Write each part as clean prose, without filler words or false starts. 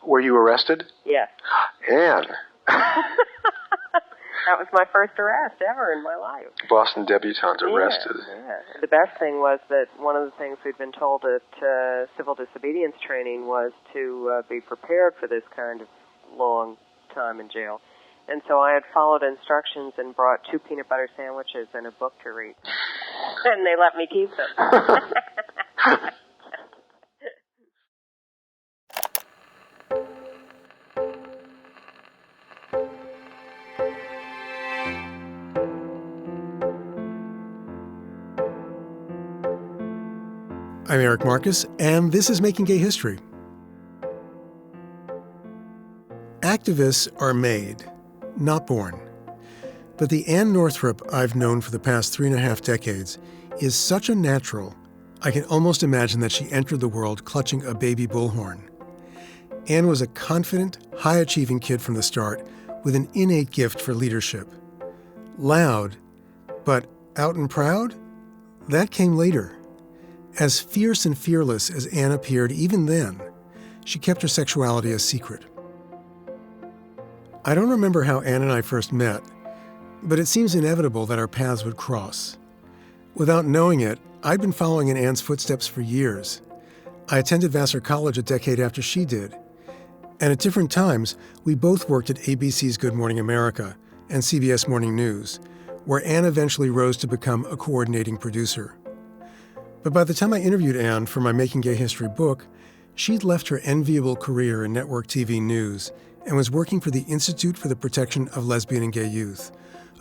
Were you arrested? Yes. Ann. That was my first arrest ever in my life. Boston debutantes arrested. Yeah. The best thing was that one of the things we'd been told at civil disobedience training was to be prepared for this kind of long time in jail. And so I had followed instructions and brought 2 peanut butter sandwiches and a book to read. And they let me keep them. I'm Eric Marcus, and this is Making Gay History. Activists are made, not born. But the Ann Northrop I've known for the past 3.5 decades is such a natural, I can almost imagine that she entered the world clutching a baby bullhorn. Ann was a confident, high-achieving kid from the start with an innate gift for leadership. Loud, but out and proud? That came later. As fierce and fearless as Ann appeared even then, she kept her sexuality a secret. I don't remember how Ann and I first met, but it seems inevitable that our paths would cross. Without knowing it, I'd been following in Ann's footsteps for years. I attended Vassar College a decade after she did, and at different times, we both worked at ABC's Good Morning America and CBS Morning News, where Ann eventually rose to become a coordinating producer. But by the time I interviewed Ann for my Making Gay History book, she'd left her enviable career in network TV news and was working for the Institute for the Protection of Lesbian and Gay Youth,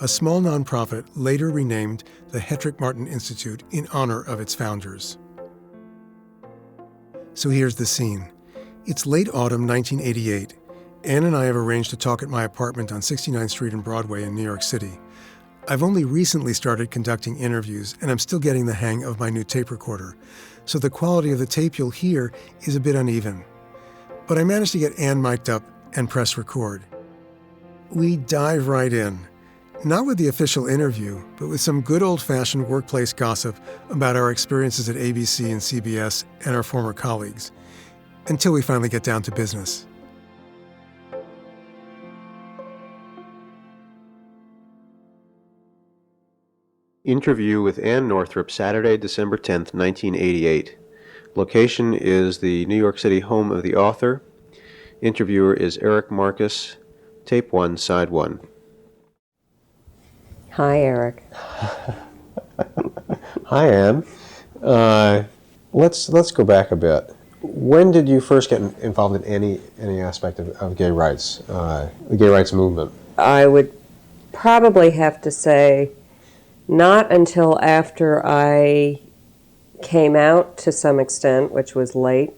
a small nonprofit later renamed the Hetrick Martin Institute in honor of its founders. So here's the scene. It's late autumn 1988. Ann and I have arranged to talk at my apartment on 69th Street and Broadway in New York City. I've only recently started conducting interviews, and I'm still getting the hang of my new tape recorder, so the quality of the tape you'll hear is a bit uneven. But I managed to get Ann mic'd up and press record. We dive right in, not with the official interview, but with some good old-fashioned workplace gossip about our experiences at ABC and CBS and our former colleagues, until we finally get down to business. Interview with Ann Northrop, Saturday, December 10th, 1988. Location is the New York City home of the author. Interviewer is Eric Marcus. Tape 1, Side 1. Hi, Eric. Hi, Ann. Let's go back a bit. When did you first get involved in any aspect of gay rights, the gay rights movement? I would probably have to say not until after I came out to some extent, which was late.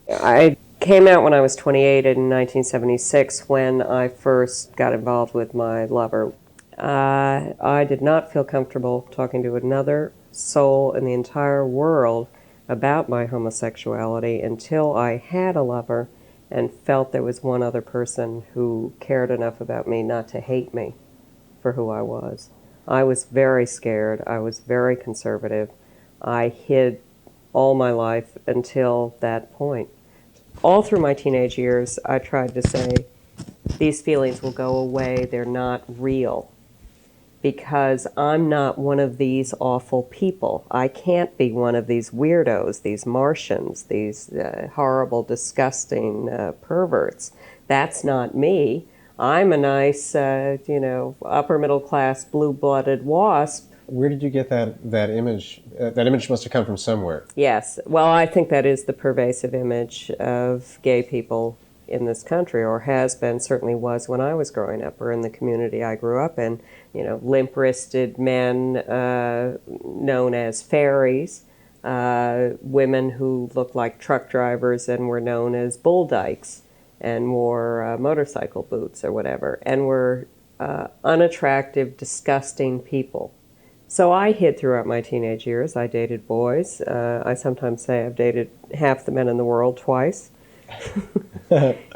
I came out when I was 28 in 1976 when I first got involved with my lover. I did not feel comfortable talking to another soul in the entire world about my homosexuality until I had a lover and felt there was one other person who cared enough about me not to hate me for who I was. I was very scared. I was very conservative. I hid all my life until that point. All through my teenage years, I tried to say, these feelings will go away. They're not real. Because I'm not one of these awful people. I can't be one of these weirdos, these Martians, these horrible, disgusting perverts. That's not me. I'm a nice, upper middle class, blue-blooded wasp. Where did you get that image? That image must have come from somewhere. Yes. Well, I think that is the pervasive image of gay people in this country, or has been, certainly was when I was growing up, or in the community I grew up in. Limp-wristed men known as fairies, women who looked like truck drivers and were known as bull dykes, and wore motorcycle boots or whatever, and were unattractive, disgusting people. So I hid throughout my teenage years. I dated boys. I sometimes say I've dated half the men in the world twice,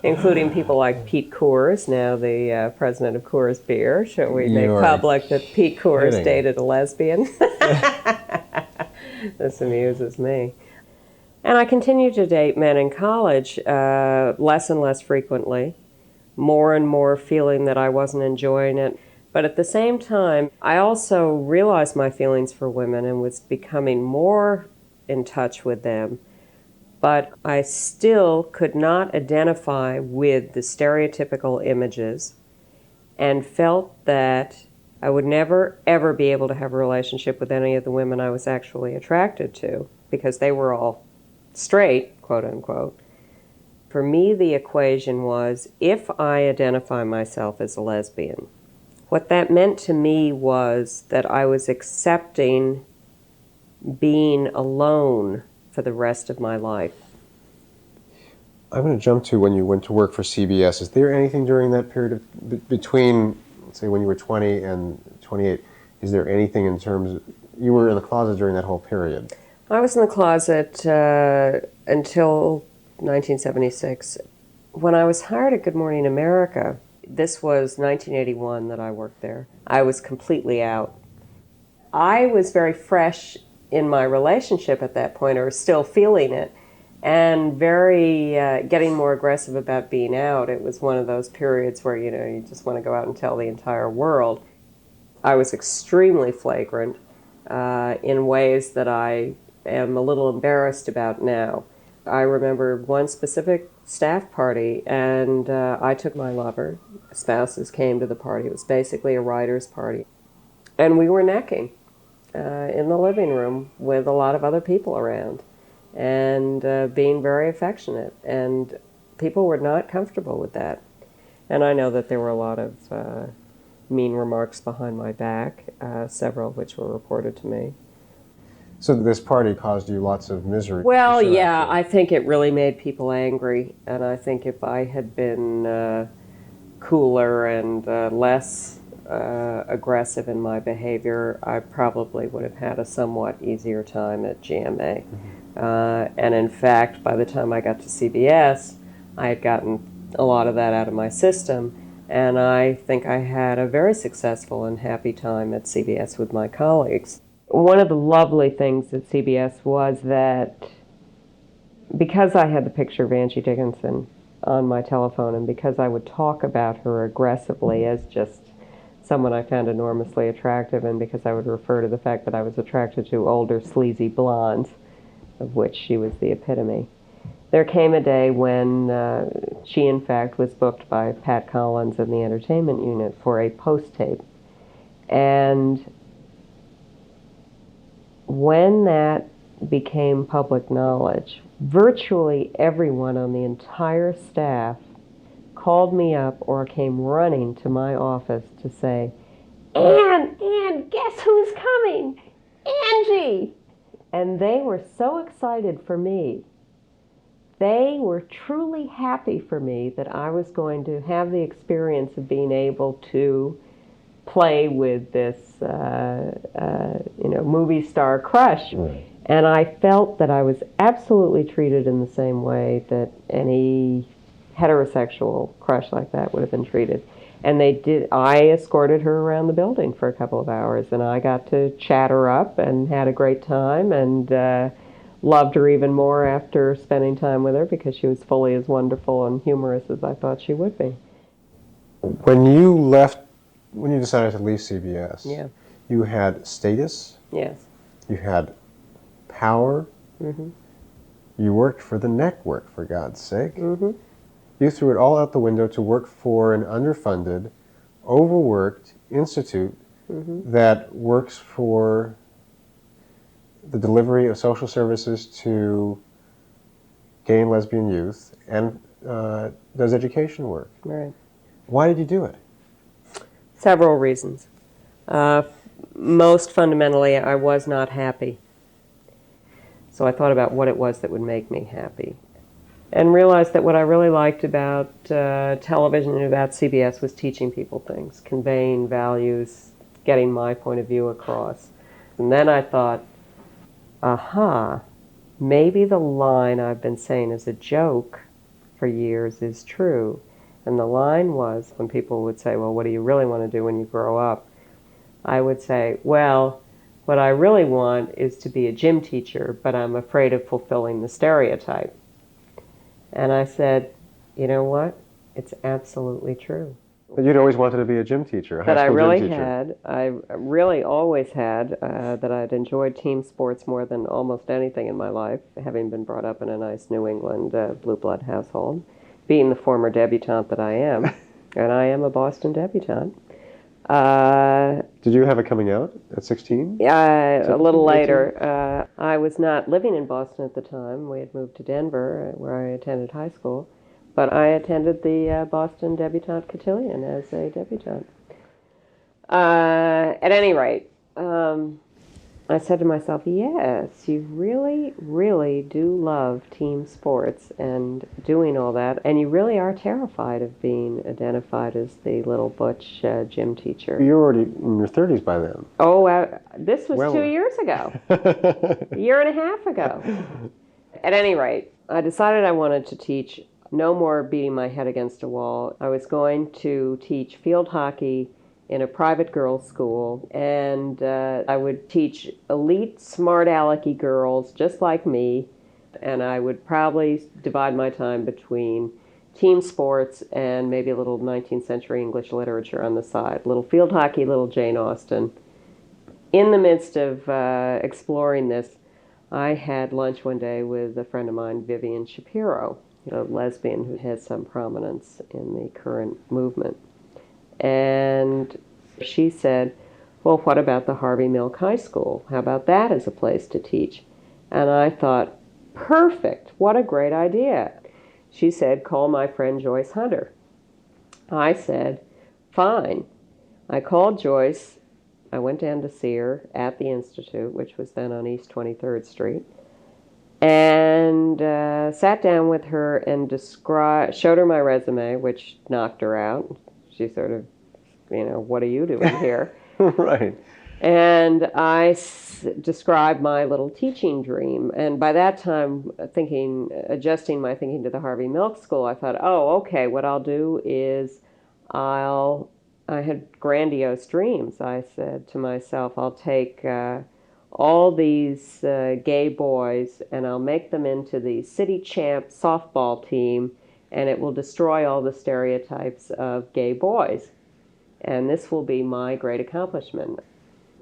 including people like Pete Coors, now the president of Coors Beer. Shall we make public that Pete Coors dated a lesbian? This amuses me. And I continued to date men in college less and less frequently, more and more feeling that I wasn't enjoying it. But at the same time, I also realized my feelings for women and was becoming more in touch with them. But I still could not identify with the stereotypical images and felt that I would never, ever be able to have a relationship with any of the women I was actually attracted to because they were all straight, quote unquote. For me, the equation was if I identify myself as a lesbian, what that meant to me was that I was accepting being alone for the rest of my life. I'm going to jump to when you went to work for CBS. Is there anything during that period of between, let's say, when you were 20 and 28? Is there anything in terms of, you were in the closet during that whole period? I was in the closet until 1976. When I was hired at Good Morning America, this was 1981 that I worked there, I was completely out. I was very fresh in my relationship at that point, or still feeling it, and very getting more aggressive about being out. It was one of those periods where, you just want to go out and tell the entire world. I was extremely flagrant in ways that I am a little embarrassed about now. I remember one specific staff party, and I took my lover. Spouses came to the party. It was basically a writer's party. And we were necking in the living room with a lot of other people around and being very affectionate. And people were not comfortable with that. And I know that there were a lot of mean remarks behind my back, several of which were reported to me. So this party caused you lots of misery. Well, yeah, I think it really made people angry, and I think if I had been cooler and less aggressive in my behavior, I probably would have had a somewhat easier time at GMA. And in fact, by the time I got to CBS, I had gotten a lot of that out of my system, and I think I had a very successful and happy time at CBS with my colleagues. One of the lovely things at CBS was that because I had the picture of Angie Dickinson on my telephone and because I would talk about her aggressively as just someone I found enormously attractive, and because I would refer to the fact that I was attracted to older, sleazy blondes, of which she was the epitome, there came a day when she, in fact, was booked by Pat Collins in the entertainment unit for a post-tape. And when that became public knowledge, virtually everyone on the entire staff called me up or came running to my office to say, Ann, guess who's coming? Angie! And they were so excited for me. They were truly happy for me that I was going to have the experience of being able to play with this, movie star crush. Right. And I felt that I was absolutely treated in the same way that any heterosexual crush like that would have been treated. And they did. I escorted her around the building for a couple of hours, and I got to chat her up and had a great time, and loved her even more after spending time with her because she was fully as wonderful and humorous as I thought she would be. When you decided to leave CBS, yeah, you had status. Yes. You had power. Mm-hmm. You worked for the network, for God's sake. Mm-hmm. You threw it all out the window to work for an underfunded, overworked institute Mm-hmm. that works for the delivery of social services to gay and lesbian youth and does education work. Right. Why did you do it? Several reasons. Most fundamentally, I was not happy. So I thought about what it was that would make me happy. And realized that what I really liked about television and about CBS was teaching people things, conveying values, getting my point of view across. And then I thought, aha, maybe the line I've been saying as a joke for years is true. And the line was, when people would say, well, what do you really want to do when you grow up? I would say, well, What I really want is to be a gym teacher, but I'm afraid of fulfilling the stereotype. And I said, you know what? It's absolutely true. But you'd always wanted to be a gym teacher, a high That I school really gym teacher. had, I really always had, that I'd enjoyed team sports more than almost anything in my life, having been brought up in a nice New England blue blood household, being the former debutante that I am, and I am a Boston debutante. Did you have a coming out at 16? A little 18? later. I was not living in Boston at the time. We had moved to Denver, where I attended high school. But I attended the Boston Debutante Cotillion as a debutante. At any rate, I said to myself, yes, you really, really do love team sports and doing all that, and you really are terrified of being identified as the little butch gym teacher. You were already in your 30s by then. Oh, this was Well, 2 years ago, a year and a half ago. At any rate, I decided I wanted to teach. No more beating my head against a wall. I was going to teach field hockey in a private girls' school, and I would teach elite, smart alecky girls just like me, and I would probably divide my time between team sports and maybe a little 19th century English literature on the side. Little field hockey, little Jane Austen. In the midst of exploring this, I had lunch one day with a friend of mine, Vivian Shapiro, a lesbian who has some prominence in the current movement. And she said, well, what about the Harvey Milk High School? How about that as a place to teach? And I thought, perfect, what a great idea. She said, call my friend Joyce Hunter. I said, fine. I called Joyce. I went down to see her at the Institute, which was then on East 23rd Street, and sat down with her and showed her my resume, which knocked her out. She sort of, what are you doing here? Right. And I described my little teaching dream. And by that time, adjusting my thinking to the Harvey Milk School, I thought, oh, okay, what I'll do is I had grandiose dreams. I said to myself, I'll take all these gay boys and I'll make them into the city champ softball team, and it will destroy all the stereotypes of gay boys. And this will be my great accomplishment.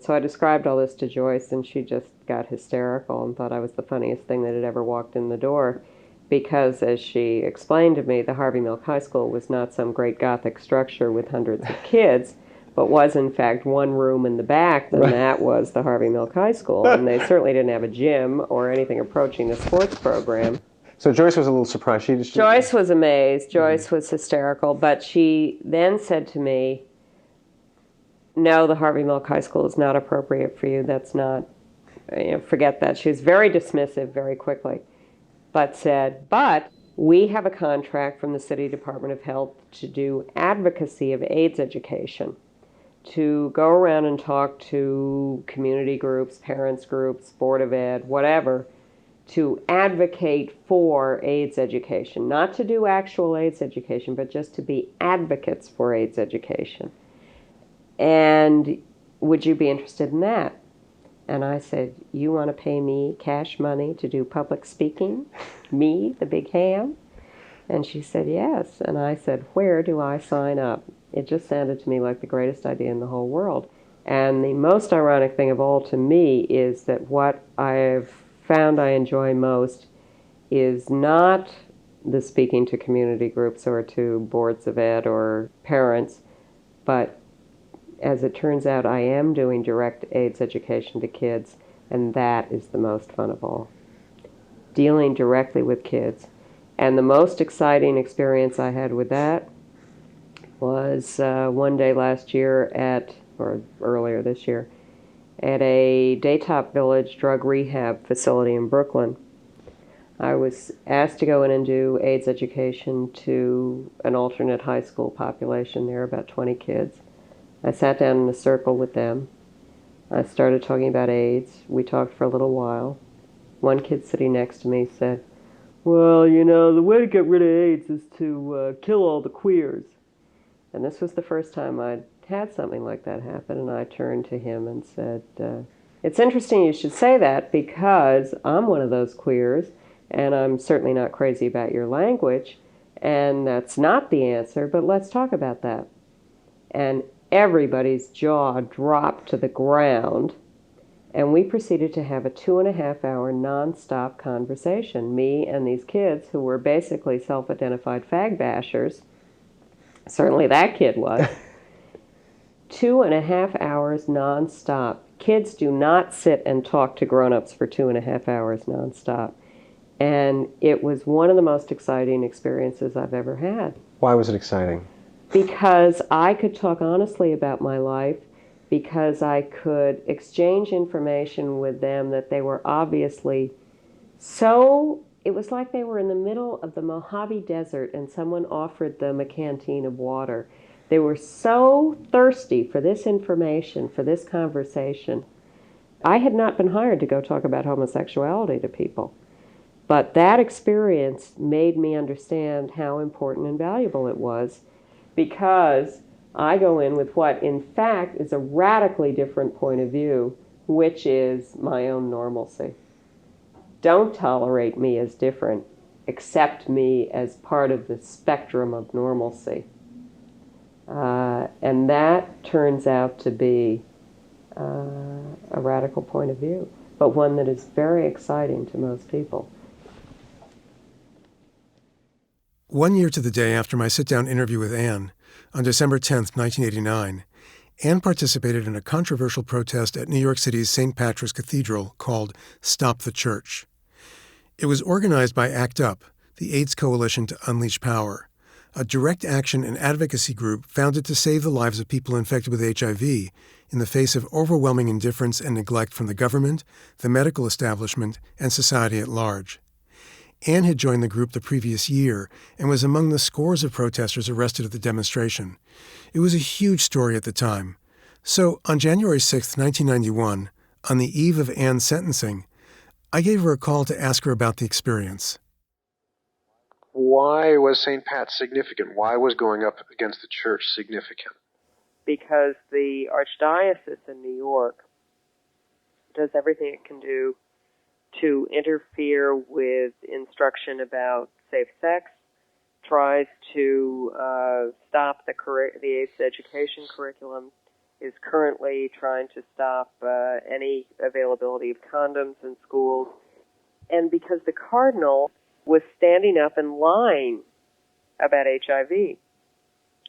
So I described all this to Joyce, and she just got hysterical and thought I was the funniest thing that had ever walked in the door. Because, as she explained to me, the Harvey Milk High School was not some great Gothic structure with hundreds of kids, but was in fact one room in the back, and that was the Harvey Milk High School. And they certainly didn't have a gym or anything approaching a sports program. So Joyce was a little surprised. Joyce was amazed. Joyce was hysterical. But she then said to me, no, the Harvey Milk High School is not appropriate for you. That's not, forget that. She was very dismissive very quickly, but said, but we have a contract from the City Department of Health to do advocacy of AIDS education, to go around and talk to community groups, parents groups, Board of Ed, whatever, to advocate for AIDS education. Not to do actual AIDS education, but just to be advocates for AIDS education. And would you be interested in that? And I said, you want to pay me cash money to do public speaking? Me, the big ham? And she said, yes. And I said, where do I sign up? It just sounded to me like the greatest idea in the whole world. And the most ironic thing of all to me is that what I've found I enjoy most is not the speaking to community groups or to boards of ed or parents, but as it turns out, I am doing direct AIDS education to kids, and that is the most fun of all. Dealing directly with kids. And the most exciting experience I had with that was one day last year or earlier this year, at a Daytop Village drug rehab facility in Brooklyn. I was asked to go in and do AIDS education to an alternate high school population there, about 20 kids. I sat down in a circle with them. I started talking about AIDS. We talked for a little while. One kid sitting next to me said, well, the way to get rid of AIDS is to kill all the queers. And this was the first time I'd had something like that happen, and I turned to him and said, It's interesting you should say that because I'm one of those queers, and I'm certainly not crazy about your language, and that's not the answer, but let's talk about that. And everybody's jaw dropped to the ground, and we proceeded to have a 2.5-hour nonstop conversation, me and these kids who were basically self-identified fag bashers. Certainly that kid was. 2.5 hours nonstop. Kids do not sit and talk to grown-ups for 2.5 hours nonstop. And it was one of the most exciting experiences I've ever had. Why was it exciting? Because I could talk honestly about my life, because I could exchange information with them that they were obviously so, it was like they were in the middle of the Mojave Desert and someone offered them a canteen of water. They were so thirsty for this information, for this conversation. I had not been hired to go talk about homosexuality to people, but that experience made me understand how important and valuable it was, because I go in with what, in fact, is a radically different point of view, which is my own normalcy. Don't tolerate me as different. Accept me as part of the spectrum of normalcy. And that turns out to be a radical point of view, but one that is very exciting to most people. 1 year to the day after my sit-down interview with Ann, on December 10th, 1989, Ann participated in a controversial protest at New York City's St. Patrick's Cathedral called Stop the Church. It was organized by ACT UP, the AIDS Coalition to Unleash Power, a direct action and advocacy group founded to save the lives of people infected with HIV in the face of overwhelming indifference and neglect from the government, the medical establishment, and society at large. Ann had joined the group the previous year and was among the scores of protesters arrested at the demonstration. It was a huge story at the time. So, on January 6, 1991, on the eve of Ann's sentencing, I gave her a call to ask her about the experience. Why was St. Pat's significant? Why was going up against the church significant? Because the Archdiocese in New York does everything it can do to interfere with instruction about safe sex, tries to stop the AIDS education curriculum, is currently trying to stop any availability of condoms in schools. And because the cardinal was standing up and lying about HIV.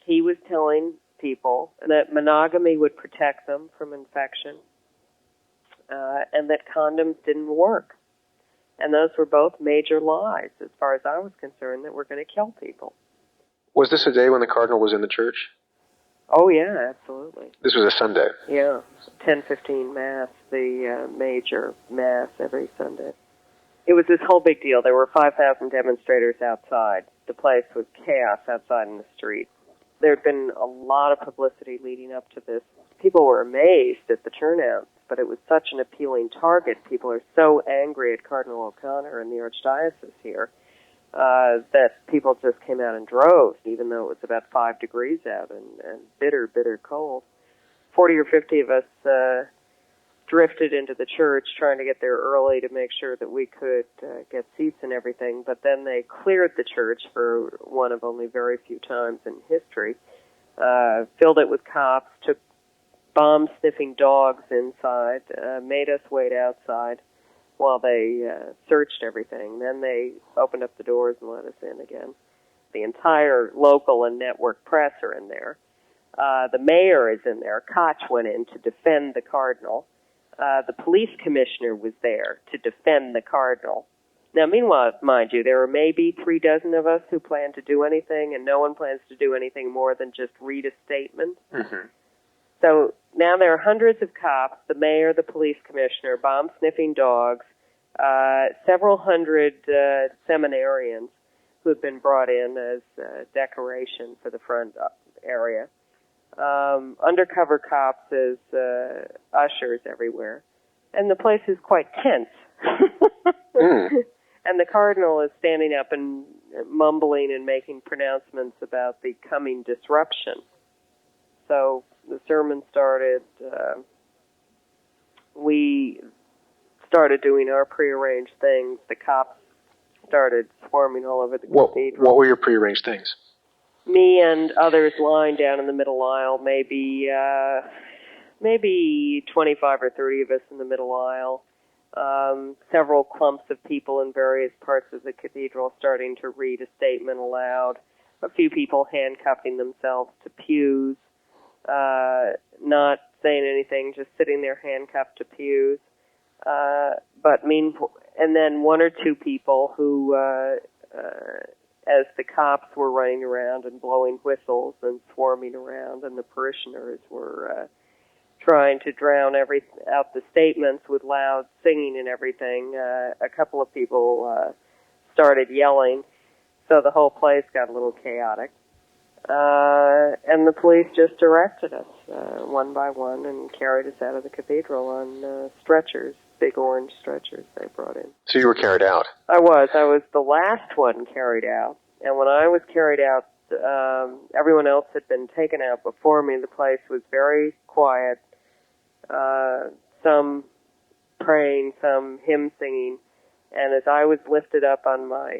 He was telling people that monogamy would protect them from infection, and that condoms didn't work. And those were both major lies, as far as I was concerned, that were going to kill people. Was this a day when the cardinal was in the church? Oh, yeah, absolutely. This was a Sunday. Yeah, 10:15 Mass, the major Mass every Sunday. It was this whole big deal. There were 5,000 demonstrators outside. The place was chaos outside in the street. There had been a lot of publicity leading up to this. People were amazed at the turnout, but it was such an appealing target. People are so angry at Cardinal O'Connor and the Archdiocese here that people just came out in droves, even though it was about 5 degrees out and bitter, bitter cold. 40 or 50 of us drifted into the church trying to get there early to make sure that we could get seats and everything, but then they cleared the church for one of only very few times in history, filled it with cops, took bomb-sniffing dogs inside, made us wait outside while they searched everything. Then they opened up the doors and let us in again. The entire local and network press are in there. The mayor is in there. Koch went in to defend the cardinal. The police commissioner was there to defend the cardinal. Now, meanwhile, mind you, there were maybe 36 of us who planned to do anything, and no one plans to do anything more than just read a statement. Mm-hmm. So now there are hundreds of cops, the mayor, the police commissioner, bomb-sniffing dogs, several hundred seminarians who have been brought in as decoration for the front area. Undercover cops as ushers everywhere. And the place is quite tense. And the cardinal is standing up and mumbling and making pronouncements about the coming disruption. So the sermon started, we started doing our prearranged things. The cops started swarming all over the cathedral. What were your prearranged things? Me and others lying down in the middle aisle, maybe 25 or 30 of us in the middle aisle. Several clumps of people in various parts of the cathedral starting to read a statement aloud. A few people handcuffing themselves to pews, not saying anything, just sitting there handcuffed to pews. And then one or two people who, as the cops were running around and blowing whistles and swarming around, and the parishioners were trying to drown out the statements with loud singing and everything, a couple of people started yelling, so the whole place got a little chaotic. And the police just arrested us one by one and carried us out of the cathedral on stretchers, big orange stretchers they brought in. So you were carried out? I was the last one carried out. And when I was carried out, everyone else had been taken out before me. The place was very quiet. Some praying, some hymn singing. And as I was lifted up on my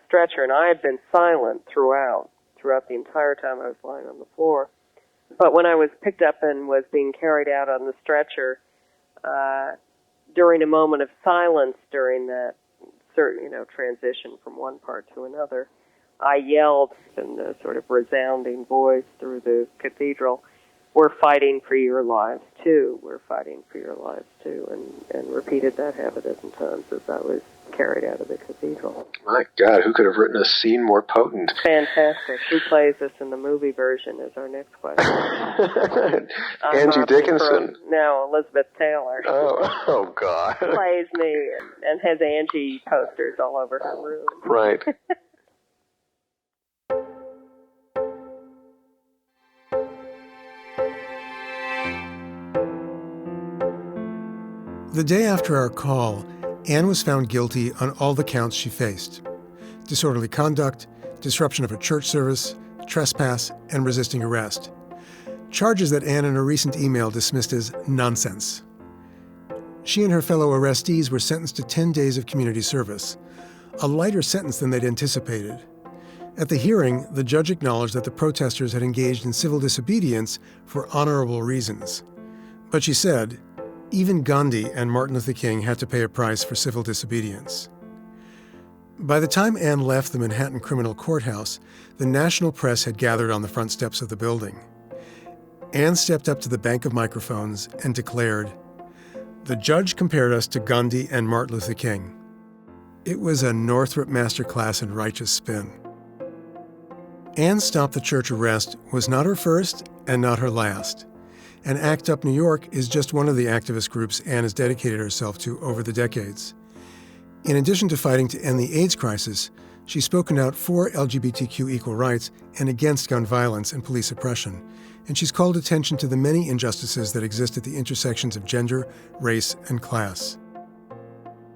stretcher, and I had been silent throughout the entire time I was lying on the floor. But when I was picked up and was being carried out on the stretcher, during a moment of silence during that transition from one part to another, I yelled in a sort of resounding voice through the cathedral, "We're fighting for your lives too. We're fighting for your lives too," and repeated that half a dozen times as I was carried out of the cathedral. My God, who could have written a scene more potent? Fantastic. Who plays this in the movie version is our next question. Angie Dickinson. No, Elizabeth Taylor. Oh God. Plays me and has Angie posters all over her room. Right. The day after our call, Ann was found guilty on all the counts she faced: disorderly conduct, disruption of a church service, trespass, and resisting arrest. Charges that Ann in a recent email dismissed as nonsense. She and her fellow arrestees were sentenced to 10 days of community service, a lighter sentence than they'd anticipated. At the hearing, the judge acknowledged that the protesters had engaged in civil disobedience for honorable reasons. But she said, even Gandhi and Martin Luther King had to pay a price for civil disobedience. By the time Ann left the Manhattan Criminal Courthouse, the national press had gathered on the front steps of the building. Ann stepped up to the bank of microphones and declared, "The judge compared us to Gandhi and Martin Luther King." It was a Northrop masterclass in righteous spin. Ann's Stop the Church arrest was not her first and not her last. And ACT UP New York is just one of the activist groups Ann has dedicated herself to over the decades. In addition to fighting to end the AIDS crisis, she's spoken out for LGBTQ equal rights and against gun violence and police oppression, and she's called attention to the many injustices that exist at the intersections of gender, race, and class.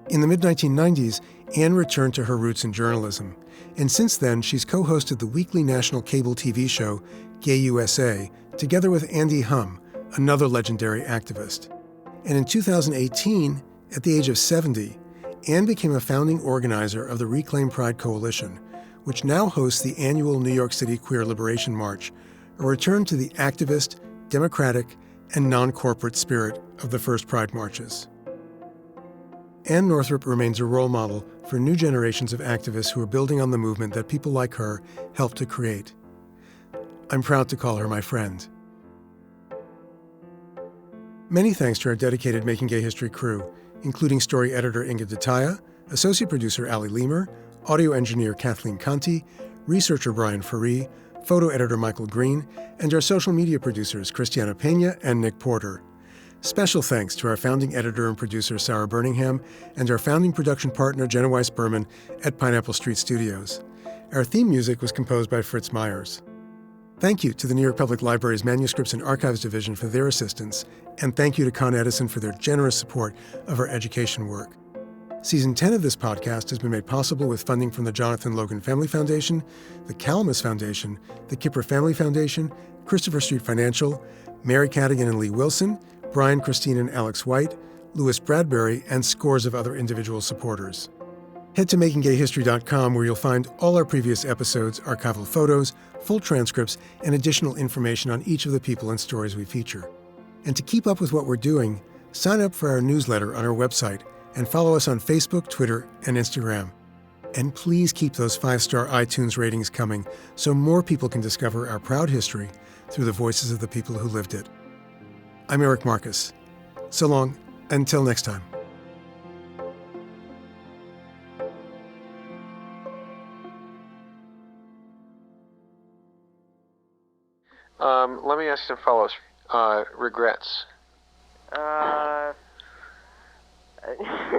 In the mid-1990s, Ann returned to her roots in journalism, and since then she's co-hosted the weekly national cable TV show Gay USA, together with Andy Humm, another legendary activist. And in 2018, at the age of 70, Ann became a founding organizer of the Reclaim Pride Coalition, which now hosts the annual New York City Queer Liberation March, a return to the activist, democratic, and non-corporate spirit of the first Pride marches. Ann Northrop remains a role model for new generations of activists who are building on the movement that people like her helped to create. I'm proud to call her my friend. Many thanks to our dedicated Making Gay History crew, including story editor Inga Dataya, associate producer Ali Lemer, audio engineer Kathleen Conti, researcher Brian Faree, photo editor Michael Green, and our social media producers Christiana Pena and Nick Porter. Special thanks to our founding editor and producer Sarah Birmingham and our founding production partner Jenna Weiss Berman at Pineapple Street Studios. Our theme music was composed by Fritz Myers. Thank you to the New York Public Library's Manuscripts and Archives Division for their assistance, and thank you to Con Edison for their generous support of our education work. Season 10 of this podcast has been made possible with funding from the Jonathan Logan Family Foundation, the Calamus Foundation, the Kipper Family Foundation, Christopher Street Financial, Mary Cadigan and Lee Wilson, Brian, Christine, and Alex White, Louis Bradbury, and scores of other individual supporters. Head to makinggayhistory.com where you'll find all our previous episodes, archival photos, full transcripts, and additional information on each of the people and stories we feature. And to keep up with what we're doing, sign up for our newsletter on our website and follow us on Facebook, Twitter, and Instagram. And please keep those 5-star iTunes ratings coming so more people can discover our proud history through the voices of the people who lived it. I'm Eric Marcus. So long, until next time. Let me ask you some follow-ups. Regrets?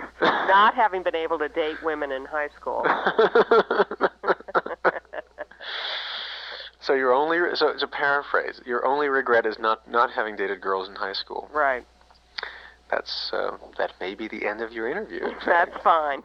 Not having been able to date women in high school. So to paraphrase, your only regret is not having dated girls in high school. Right. That may be the end of your interview. That's fine.